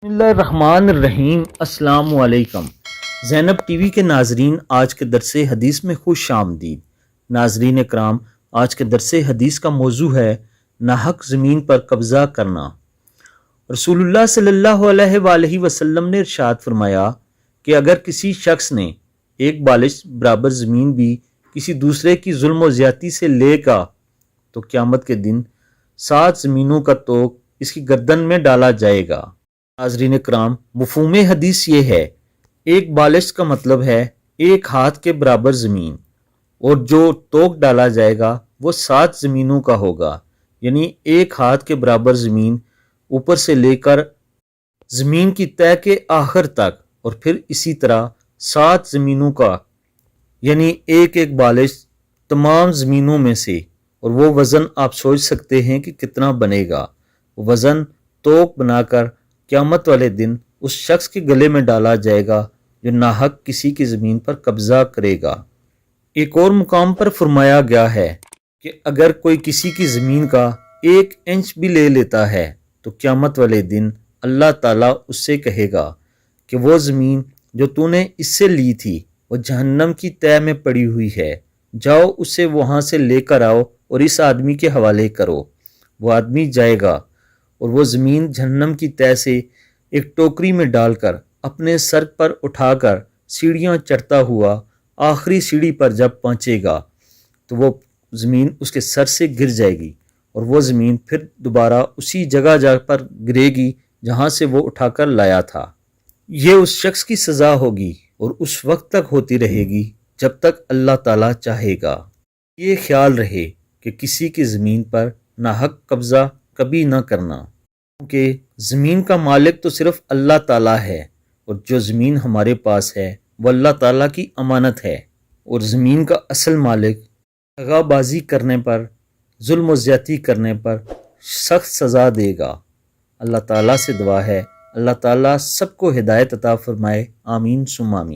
بسم اللہ الرحمن الرحیم۔ السلام علیکم زینب ٹی وی کے ناظرین، آج کے درس حدیث میں خوش آمدید۔ ناظرین اکرام، آج کے درس حدیث کا موضوع ہے ناحق زمین پر قبضہ کرنا۔ رسول اللہ صلی اللہ علیہ وآلہ وسلم نے ارشاد فرمایا کہ اگر کسی شخص نے ایک بالش برابر زمین بھی کسی دوسرے کی ظلم و زیادتی سے لے گا تو قیامت کے دن 7 زمینوں کا توق اس کی گردن میں ڈالا جائے گا۔ ناظرین اکرام، مفہوم حدیث یہ ہے، ایک بالش کا مطلب ہے ایک ہاتھ کے برابر زمین، اور جو توق ڈالا جائے گا وہ 7 زمینوں کا ہوگا، یعنی ایک ہاتھ کے برابر زمین اوپر سے لے کر زمین کی تہہ کے آخر تک، اور پھر اسی طرح 7 زمینوں کا، یعنی ایک ایک بالش تمام زمینوں میں سے، اور وہ وزن آپ سوچ سکتے ہیں کہ کتنا بنے گا۔ وزن توق بنا کر قیامت والے دن اس شخص کے گلے میں ڈالا جائے گا جو ناحق کسی کی زمین پر قبضہ کرے گا۔ ایک اور مقام پر فرمایا گیا ہے کہ اگر کوئی کسی کی زمین کا 1 انچ بھی لے لیتا ہے تو قیامت والے دن اللہ تعالیٰ اس سے کہے گا کہ وہ زمین جو تو نے اس سے لی تھی وہ جہنم کی تہہ میں پڑی ہوئی ہے، جاؤ اسے وہاں سے لے کر آؤ اور اس آدمی کے حوالے کرو۔ وہ آدمی جائے گا اور وہ زمین جہنم کی تہہ سے ایک ٹوکری میں ڈال کر اپنے سر پر اٹھا کر سیڑھیاں چڑھتا ہوا آخری سیڑھی پر جب پہنچے گا تو وہ زمین اس کے سر سے گر جائے گی، اور وہ زمین پھر دوبارہ اسی جگہ جا پر گرے گی جہاں سے وہ اٹھا کر لایا تھا۔ یہ اس شخص کی سزا ہوگی اور اس وقت تک ہوتی رہے گی جب تک اللہ تعالیٰ چاہے گا۔ یہ خیال رہے کہ کسی کی زمین پر ناحق قبضہ کبھی نہ کرنا، کیونکہ زمین کا مالک تو صرف اللہ تعالیٰ ہے، اور جو زمین ہمارے پاس ہے وہ اللہ تعالیٰ کی امانت ہے، اور زمین کا اصل مالک دغا بازی کرنے پر، ظلم و زیادتی کرنے پر سخت سزا دے گا۔ اللہ تعالیٰ سے دعا ہے اللہ تعالیٰ سب کو ہدایت عطا فرمائے، آمین ثم آمین۔